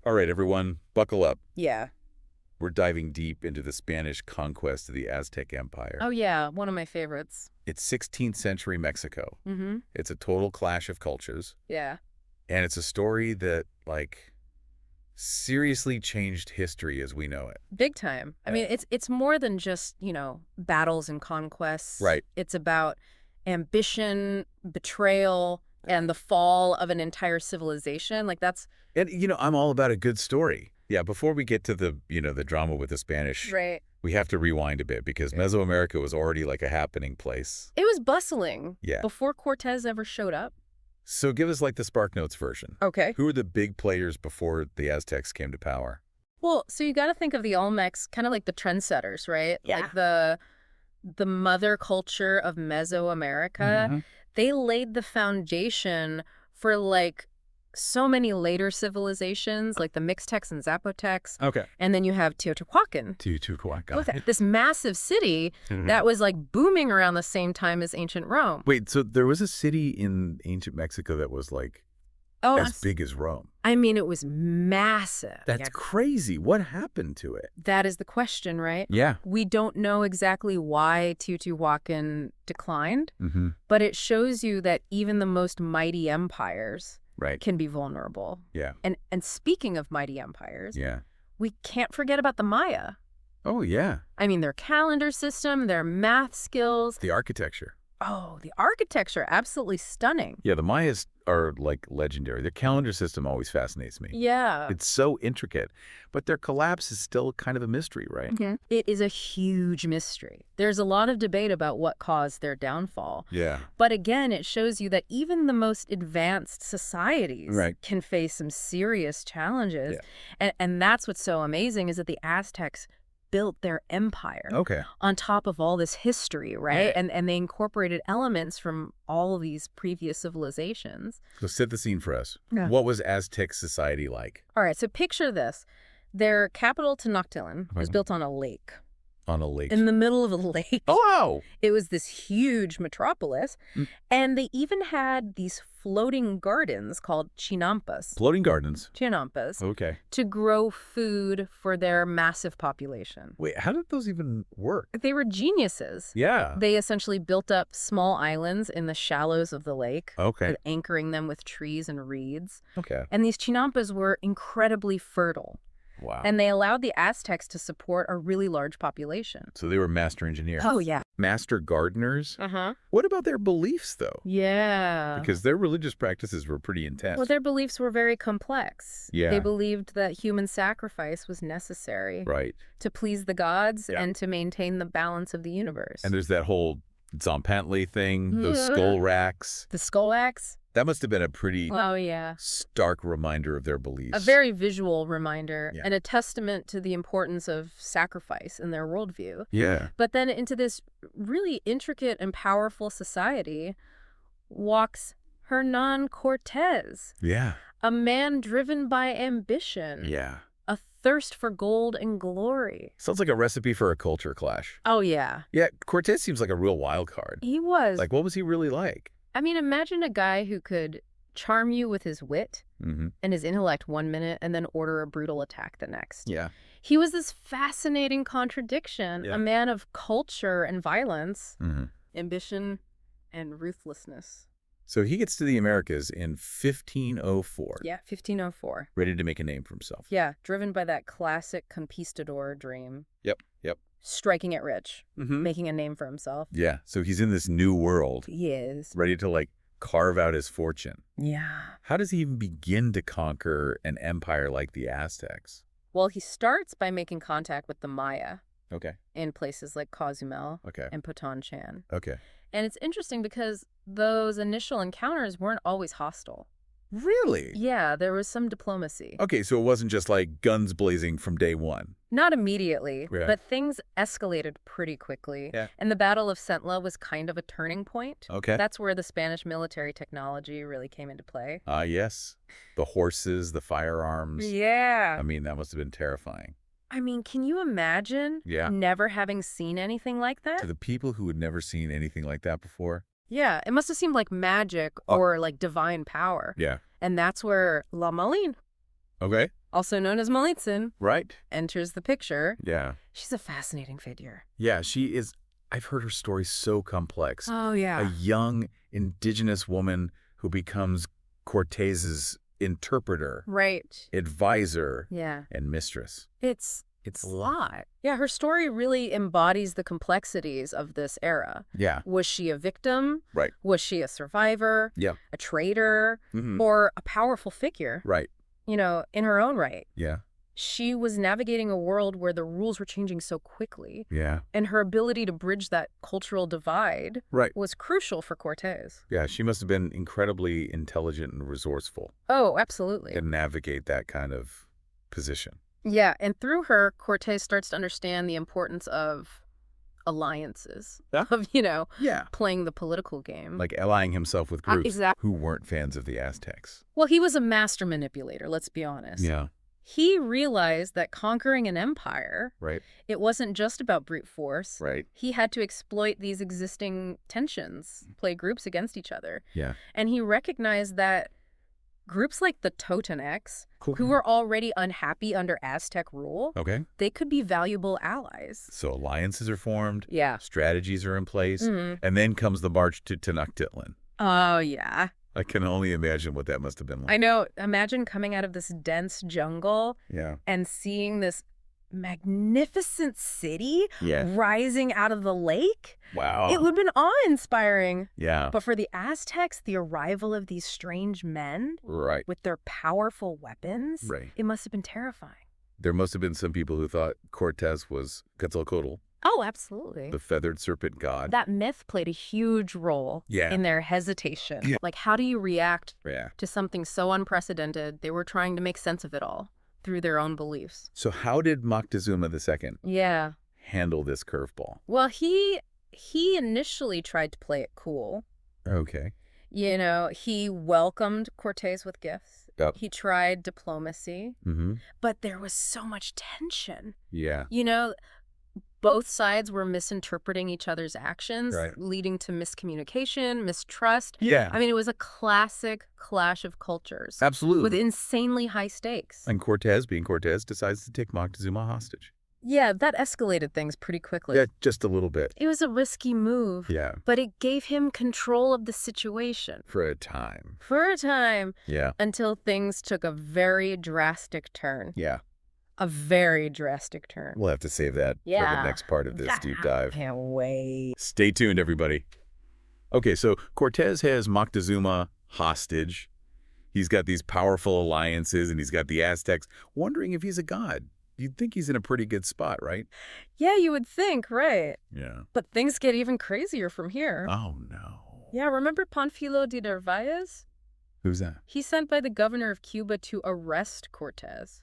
All right, everyone, buckle up. Yeah. We're diving deep into the Spanish conquest of the Aztec Empire. Oh, yeah. One of my favorites. It's 16th century Mexico. Mm-hmm. It's a total clash of cultures. Yeah. And it's a story that, seriously changed history as we know it. Big time. I mean, it's more than just, battles and conquests. Right. It's about ambition, betrayal, and the fall of an entire civilization. And, I'm all about a good story. Yeah, before we get to the drama with the Spanish, Right. we have to rewind a bit because Mesoamerica was already like a happening place. It was bustling. Yeah. Before Cortés ever showed up. So give us the Spark Notes version. Okay. Who were the big players before the Aztecs came to power? Well, so you got to think of the Olmecs kind of like the trendsetters, right? Yeah. Like the mother culture of Mesoamerica. Mm-hmm. They laid the foundation for so many later civilizations, like the Mixtecs and Zapotecs. Okay. And then you have Teotihuacan. Teotihuacan. This massive city that was booming around the same time as ancient Rome. Wait, so there was a city in ancient Mexico that was as big as Rome? I mean, it was massive. That's crazy. What happened to it? That is the question, right? Yeah. We don't know exactly why Teotihuacan declined, but it shows you that even the most mighty empires can be vulnerable. Yeah. And speaking of mighty empires, yeah, we can't forget about the Maya. Oh, yeah. I mean, their calendar system, their math skills. The architecture. Oh, the architecture, absolutely stunning. Yeah, the Mayas are legendary. Their calendar system always fascinates me. Yeah. It's so intricate, but their collapse is still kind of a mystery, right? Mm-hmm. It is a huge mystery. There's a lot of debate about what caused their downfall. Yeah. But again, it shows you that even the most advanced societies can face some serious challenges. Yeah. And that's what's so amazing is that the Aztecs built their empire on top of all this history, right? And they incorporated elements from all of these previous civilizations. So set the scene for us. Yeah. What was Aztec society like? All right, so picture this. Their capital, Tenochtitlan, was built on a lake. On a lake. In the middle of a lake. Oh, wow. It was this huge metropolis. And they even had these floating gardens called chinampas. Floating gardens? Chinampas. Okay. To grow food for their massive population. Wait, how did those even work? They were geniuses. Yeah. They essentially built up small islands in the shallows of the lake. Okay. Anchoring them with trees and reeds. Okay. And these chinampas were incredibly fertile. Wow. And they allowed the Aztecs to support a really large population. So they were master engineers. Oh, yeah. Master gardeners? Uh-huh. What about their beliefs, though? Yeah. Because their religious practices were pretty intense. Well, their beliefs were very complex. Yeah. They believed that human sacrifice was necessary. Right. To please the gods and to maintain the balance of the universe. And there's that whole Zompantli thing, those skull racks. The skull racks? That must have been a pretty stark reminder of their beliefs. A very visual reminder and a testament to the importance of sacrifice in their worldview. Yeah. But then into this really intricate and powerful society walks Hernán Cortés. Yeah. A man driven by ambition. Yeah. A thirst for gold and glory. Sounds like a recipe for a culture clash. Oh, yeah. Yeah, Cortés seems like a real wild card. He was. What was he really like? I mean, imagine a guy who could charm you with his wit and his intellect 1 minute and then order a brutal attack the next. Yeah. He was this fascinating contradiction, a man of culture and violence, ambition and ruthlessness. So he gets to the Americas in 1504. Yeah, 1504. Ready to make a name for himself. Yeah, driven by that classic conquistador dream. Yep. Striking it rich, making a name for himself. Yeah, so he's in this new world. He is. Ready to, carve out his fortune. Yeah. How does he even begin to conquer an empire like the Aztecs? Well, he starts by making contact with the Maya. Okay. In places like Cozumel and Potonchan. Okay. And it's interesting because those initial encounters weren't always hostile. Really? Yeah, there was some diplomacy. Okay, so it wasn't just guns blazing from day one. Not immediately, Yeah. but things escalated pretty quickly. Yeah. And the Battle of Centla was kind of a turning point. Okay. That's where the Spanish military technology really came into play. Ah, yes. The horses, the firearms. Yeah. I mean, that must have been terrifying. I mean, can you imagine never having seen anything like that? To the people who had never seen anything like that before. Yeah, it must have seemed like magic or divine power. Yeah. And that's where La Maline also known as Malinche, right, enters the picture. Yeah. She's a fascinating figure. Yeah, she is. I've heard her story so complex. Oh, yeah. A young indigenous woman who becomes Cortés's interpreter, right, advisor, yeah, and mistress. It's a lot. Yeah, her story really embodies the complexities of this era. Yeah. Was she a victim? Right. Was she a survivor? Yeah. A traitor? Mm-hmm. Or a powerful figure? Right. You know, in her own right. Yeah. She was navigating a world where the rules were changing so quickly. Yeah. And her ability to bridge that cultural divide was crucial for Cortés. Yeah, she must have been incredibly intelligent and resourceful. Oh, absolutely. To navigate that kind of position. Yeah, and through her, Cortés starts to understand the importance of alliances, of, playing the political game. Like allying himself with groups exactly. who weren't fans of the Aztecs. Well, he was a master manipulator, let's be honest. Yeah. He realized that conquering an empire, it wasn't just about brute force. Right. He had to exploit these existing tensions, play groups against each other. Yeah. And he recognized that groups like the Totonacs, who were already unhappy under Aztec rule, they could be valuable allies. So alliances are formed, strategies are in place, and then comes the march to Tenochtitlan. Oh, yeah. I can only imagine what that must have been like. I know. Imagine coming out of this dense jungle and seeing this magnificent city rising out of the lake. Wow. It would have been awe-inspiring. Yeah. But for the Aztecs, the arrival of these strange men with their powerful weapons, it must have been terrifying. There must have been some people who thought Cortés was Quetzalcoatl. Oh, absolutely. The feathered serpent god. That myth played a huge role in their hesitation. Yeah. Like, how do you react to something so unprecedented? They were trying to make sense of it all through their own beliefs. So how did Moctezuma II handle this curveball? Well, he initially tried to play it cool. Okay. You know, he welcomed Cortés with gifts. Yep. He tried diplomacy. But there was so much tension. Yeah. You know, both sides were misinterpreting each other's actions, leading to miscommunication, mistrust. Yeah. I mean, it was a classic clash of cultures. Absolutely. With insanely high stakes. And Cortés, being Cortés, decides to take Moctezuma hostage. Yeah, that escalated things pretty quickly. Yeah, just a little bit. It was a risky move. Yeah. But it gave him control of the situation. For a time. For a time. Yeah. Until things took a very drastic turn. Yeah. A very drastic turn. We'll have to save that for the next part of this deep dive. Can't wait. Stay tuned, everybody. Okay, so Cortés has Moctezuma hostage. He's got these powerful alliances, and he's got the Aztecs, wondering if he's a god. You'd think he's in a pretty good spot, right? Yeah, you would think, right? Yeah. But things get even crazier from here. Oh, no. Yeah, remember Panfilo de Narvaez? Who's that? He's sent by the governor of Cuba to arrest Cortés.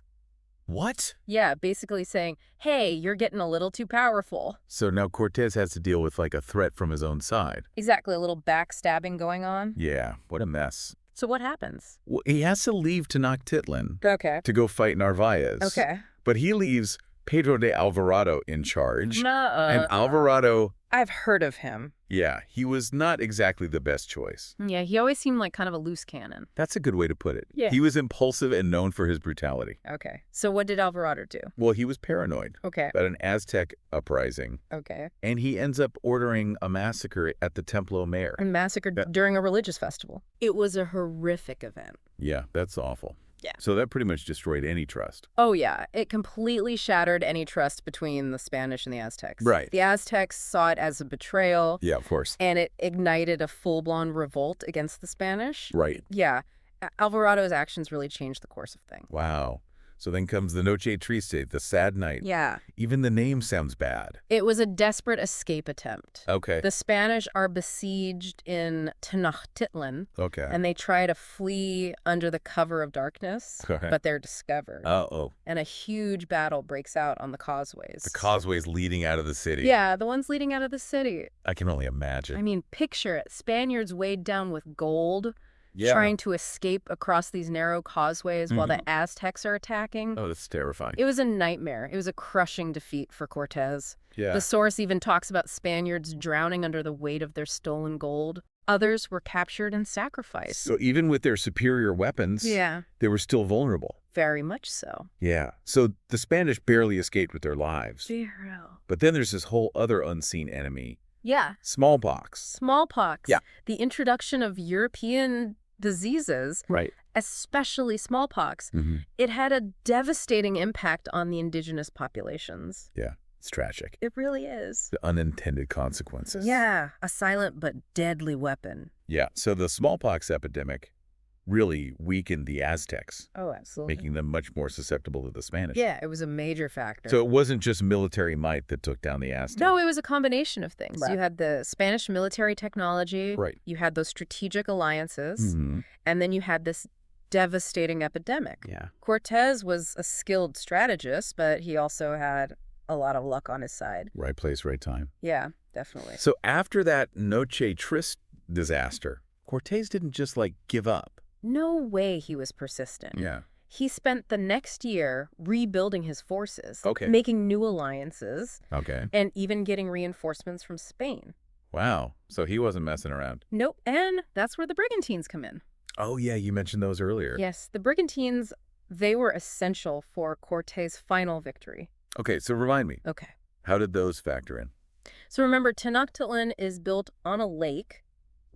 What? Yeah, basically saying, hey, you're getting a little too powerful. So now Cortés has to deal with like a threat from his own side. Exactly, a little backstabbing going on. Yeah, what a mess. So what happens? Well, he has to leave Tenochtitlan to go fight Narvaez. Okay. But he leaves Pedro de Alvarado in charge. And Alvarado... I've heard of him. Yeah, he was not exactly the best choice. Yeah, he always seemed like kind of a loose cannon. That's a good way to put it. Yeah. He was impulsive and known for his brutality. Okay. So what did Alvarado do? Well, he was paranoid. Okay. About an Aztec uprising. Okay. And he ends up ordering a massacre at the Templo Mayor. A massacre during a religious festival. It was a horrific event. Yeah, that's awful. Yeah. So that pretty much destroyed any trust. Oh, yeah. It completely shattered any trust between the Spanish and the Aztecs. Right. The Aztecs saw it as a betrayal. Yeah, of course. And it ignited a full-blown revolt against the Spanish. Right. Yeah. Alvarado's actions really changed the course of things. Wow. So then comes the Noche Triste, the sad night. Yeah. Even the name sounds bad. It was a desperate escape attempt. Okay. The Spanish are besieged in Tenochtitlan. Okay. And they try to flee under the cover of darkness, but they're discovered. Uh-oh. And a huge battle breaks out on the causeways. The causeways leading out of the city. Yeah, the ones leading out of the city. I can only imagine. I mean, picture it. Spaniards weighed down with gold. Yeah. Trying to escape across these narrow causeways while the Aztecs are attacking. Oh, that's terrifying. It was a nightmare. It was a crushing defeat for Cortés. Yeah. The source even talks about Spaniards drowning under the weight of their stolen gold. Others were captured and sacrificed. So even with their superior weapons, they were still vulnerable. Very much so. Yeah. So the Spanish barely escaped with their lives. Zero. But then there's this whole other unseen enemy. Yeah. Smallpox. Smallpox. Yeah. The introduction of European diseases, especially smallpox, it had a devastating impact on the indigenous populations. Yeah. It's tragic. It really is. The unintended consequences. Yeah, a silent but deadly weapon. Yeah, so the smallpox epidemic really weakened the Aztecs. Oh, absolutely. Making them much more susceptible to the Spanish. Yeah, it was a major factor. So it wasn't just military might that took down the Aztecs. No, it was a combination of things. Right. You had the Spanish military technology. You had those strategic alliances. And then you had this devastating epidemic. Yeah. Cortés was a skilled strategist, but he also had a lot of luck on his side. Right place, right time. Yeah, definitely. So after that Noche Triste disaster, Cortés didn't just, give up. No way he was persistent. Yeah. He spent the next year rebuilding his forces, making new alliances, and even getting reinforcements from Spain. Wow. So he wasn't messing around. Nope. And that's where the brigantines come in. Oh, yeah, you mentioned those earlier. Yes, the brigantines, they were essential for Cortés' final victory. Okay, so remind me. Okay. How did those factor in? So remember, Tenochtitlan is built on a lake.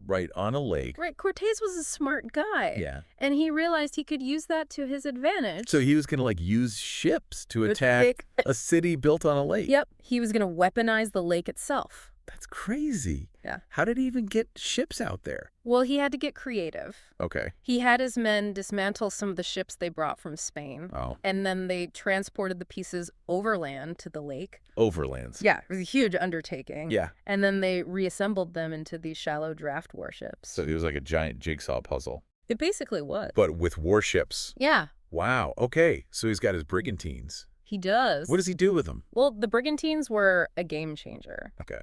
Right, on a lake. Right, Cortés was a smart guy. Yeah. And he realized he could use that to his advantage. So he was going to, use ships to attack a city built on a lake. Yep, he was going to weaponize the lake itself. That's crazy. Yeah. How did he even get ships out there? Well, he had to get creative. Okay. He had his men dismantle some of the ships they brought from Spain. Oh. And then they transported the pieces overland to the lake. Overlands. Yeah, it was a huge undertaking. Yeah. And then they reassembled them into these shallow draft warships. So it was like a giant jigsaw puzzle. It basically was. But with warships. Yeah. Wow. Okay. So he's got his brigantines. He does. What does he do with them? Well, the brigantines were a game changer. Okay.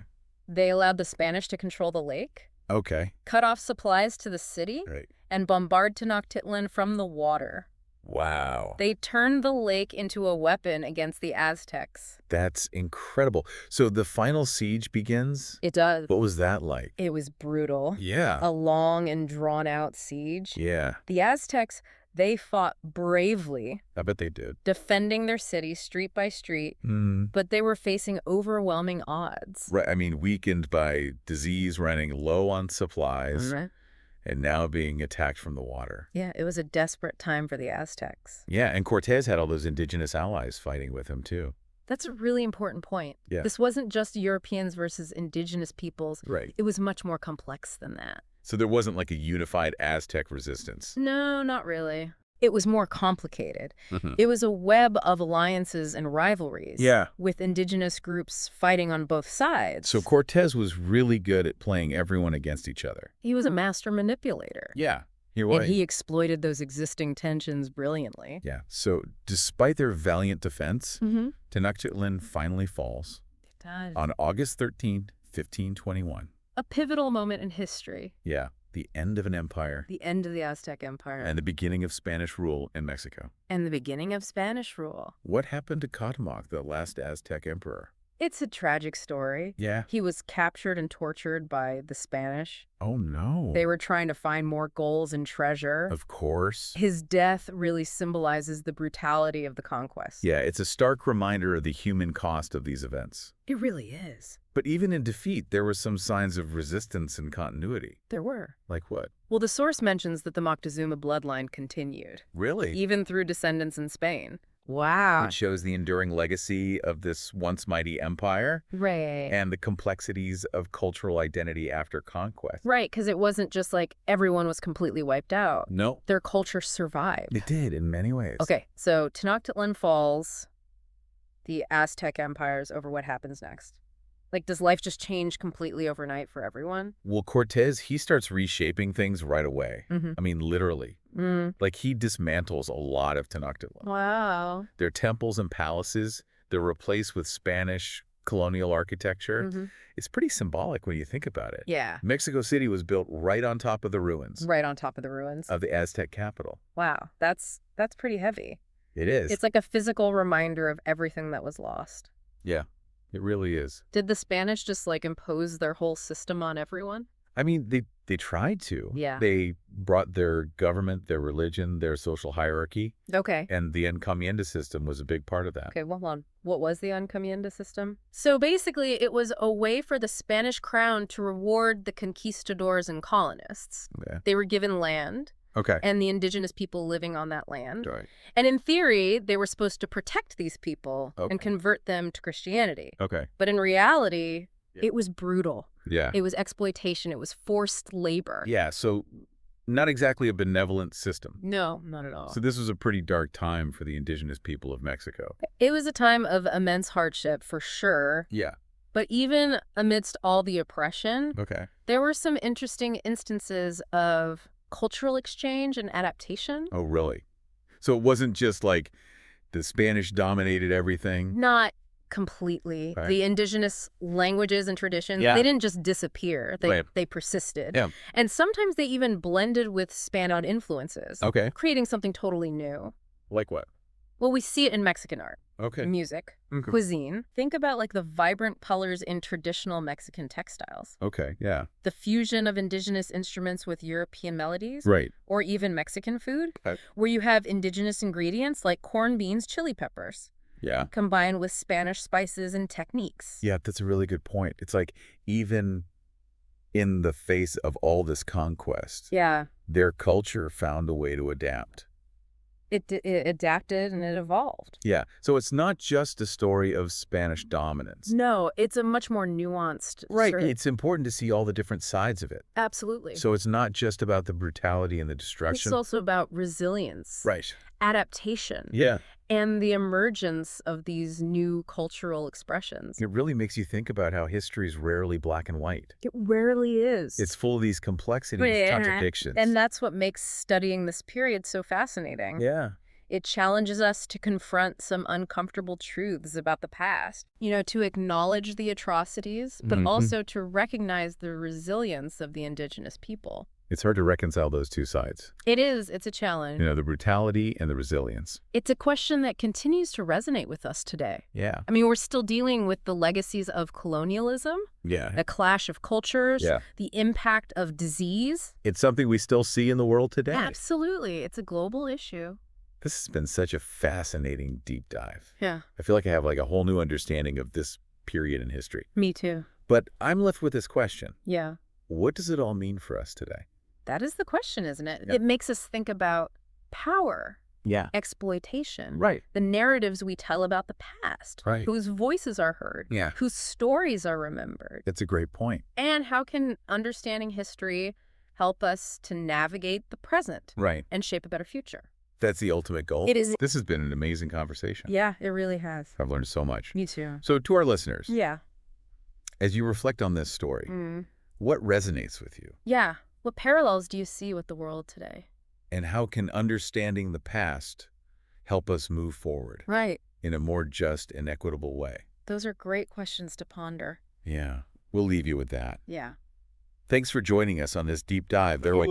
They allowed the Spanish to control the lake. Okay. Cut off supplies to the city. Right. And bombard Tenochtitlan from the water. Wow. They turned the lake into a weapon against the Aztecs. That's incredible. So the final siege begins? It does. What was that like? It was brutal. Yeah. A long and drawn-out siege. Yeah. The Aztecs, they fought bravely. I bet they did. Defending their city street by street, but they were facing overwhelming odds. Right. I mean, weakened by disease, running low on supplies, and now being attacked from the water. Yeah, it was a desperate time for the Aztecs. Yeah, and Cortés had all those indigenous allies fighting with him, too. That's a really important point. Yeah. This wasn't just Europeans versus indigenous peoples. Right. It was much more complex than that. So there wasn't like a unified Aztec resistance? No, not really. It was more complicated. It was a web of alliances and rivalries. Yeah. With indigenous groups fighting on both sides. So Cortés was really good at playing everyone against each other. He was a master manipulator. Yeah, he was. And he exploited those existing tensions brilliantly. Yeah, so despite their valiant defense, Tenochtitlan finally falls. It does. On August 13, 1521. A pivotal moment in history. Yeah, the end of an empire. The end of the Aztec Empire. And the beginning of Spanish rule in Mexico. And the beginning of Spanish rule. What happened to Cuauhtémoc, the last Aztec emperor? It's a tragic story. Yeah. He was captured and tortured by the Spanish. Oh, no. They were trying to find more gold and treasure. Of course. His death really symbolizes the brutality of the conquest. Yeah, it's a stark reminder of the human cost of these events. It really is. But even in defeat, there were some signs of resistance and continuity. There were. Like what? Well, the source mentions that the Moctezuma bloodline continued. Really? Even through descendants in Spain. Wow. It shows the enduring legacy of this once mighty empire. Right. And the complexities of cultural identity after conquest. Right, because it wasn't just like everyone was completely wiped out. No. Their culture survived. It did in many ways. Okay, so Tenochtitlan falls. The Aztec Empire is over. What happens next? Like, does life just change completely overnight for everyone? Well, Cortés, he starts reshaping things right away. I mean, literally. Like, he dismantles a lot of Tenochtitlan. Wow. Their temples and palaces, they're replaced with Spanish colonial architecture. It's pretty symbolic when you think about it. Yeah. Mexico City was built right on top of the ruins. Right on top of the ruins. Of the Aztec capital. Wow. That's pretty heavy. It is. It's like a physical reminder of everything that was lost. Yeah. It really is. Did the Spanish just, like, impose their whole system on everyone? I mean, They tried to. Yeah. They brought their government, their religion, their social hierarchy. Okay. And the encomienda system was a big part of that. Okay, well, hold on. What was the encomienda system? So basically, it was a way for the Spanish crown to reward the conquistadors and colonists. Okay. They were given land. Okay. And the indigenous people living on that land. Right. And in theory, they were supposed to protect these people Okay. and convert them to Christianity. Okay. But in reality, Yeah. it was brutal. Yeah. It was exploitation. It was forced labor. Yeah, so not exactly a benevolent system. No, not at all. So this was a pretty dark time for the indigenous people of Mexico. It was a time of immense hardship, for sure. Yeah. But even amidst all the oppression, Okay. there were some interesting instances of cultural exchange and adaptation. Oh, really? So it wasn't just like the Spanish dominated everything? Not completely. Right. The indigenous languages and traditions, Yeah. they didn't just disappear. Right. They persisted. Yeah. And sometimes they even blended with Spaniard influences, Okay. creating something totally new. Like what? Well, we see it in Mexican art, Okay. music, Okay. cuisine. Think about like the vibrant colors in traditional Mexican textiles, Okay, yeah. the fusion of indigenous instruments with European melodies, Right. or even Mexican food, Okay. where you have indigenous ingredients like corn, beans, chili peppers, Yeah. combined with Spanish spices and techniques. Yeah, that's a really good point. It's like even in the face of all this conquest, Yeah. their culture found a way to adapt. It adapted and it evolved. Yeah, so it's not just a story of Spanish dominance. No, it's a much more nuanced. Right, sort of- it's important to see all the different sides of it. Absolutely. So it's not just about the brutality and the It's destruction. also about resilience, Right. adaptation, Yeah. and the emergence of these new cultural expressions. It really makes you think about how history is rarely black and white. It rarely is. It's full of these complexities, Yeah. contradictions. And that's what makes studying this period so fascinating. Yeah. It challenges us to confront some uncomfortable truths about the past. You know, to acknowledge the atrocities, but also to recognize the resilience of the indigenous people. It's hard to reconcile those two sides. It is. It's a challenge. You know, the brutality and the resilience. It's a question that continues to resonate with us today. Yeah. I mean, we're still dealing with the legacies of colonialism, Yeah. the clash of cultures, Yeah. the impact of disease. It's something we still see in the world today. Absolutely. It's a global issue. This has been such a fascinating deep dive. Yeah. I feel like I have like a whole new understanding of this period in history. Me too. But I'm left with this question. Yeah. What does it all mean for us today? That is the question, isn't it? Yeah. It makes us think about power, Yeah. exploitation, Right. the narratives we tell about the past, Right. whose voices are heard, Yeah. whose stories are remembered, That's a great point. and how can understanding history help us to navigate the present Right. and shape a better future. That's the ultimate goal. It is. This has been an amazing conversation. Yeah, it really has. I've learned so much. Me too. So to our listeners, Yeah. as you reflect on this story, Mm. what resonates with you? Yeah. What parallels do you see with the world today? And how can understanding the past help us move forward Right. in a more just and equitable way? Those are great questions to ponder. Yeah. We'll leave you with that. Yeah. Thanks for joining us on this deep dive. They're like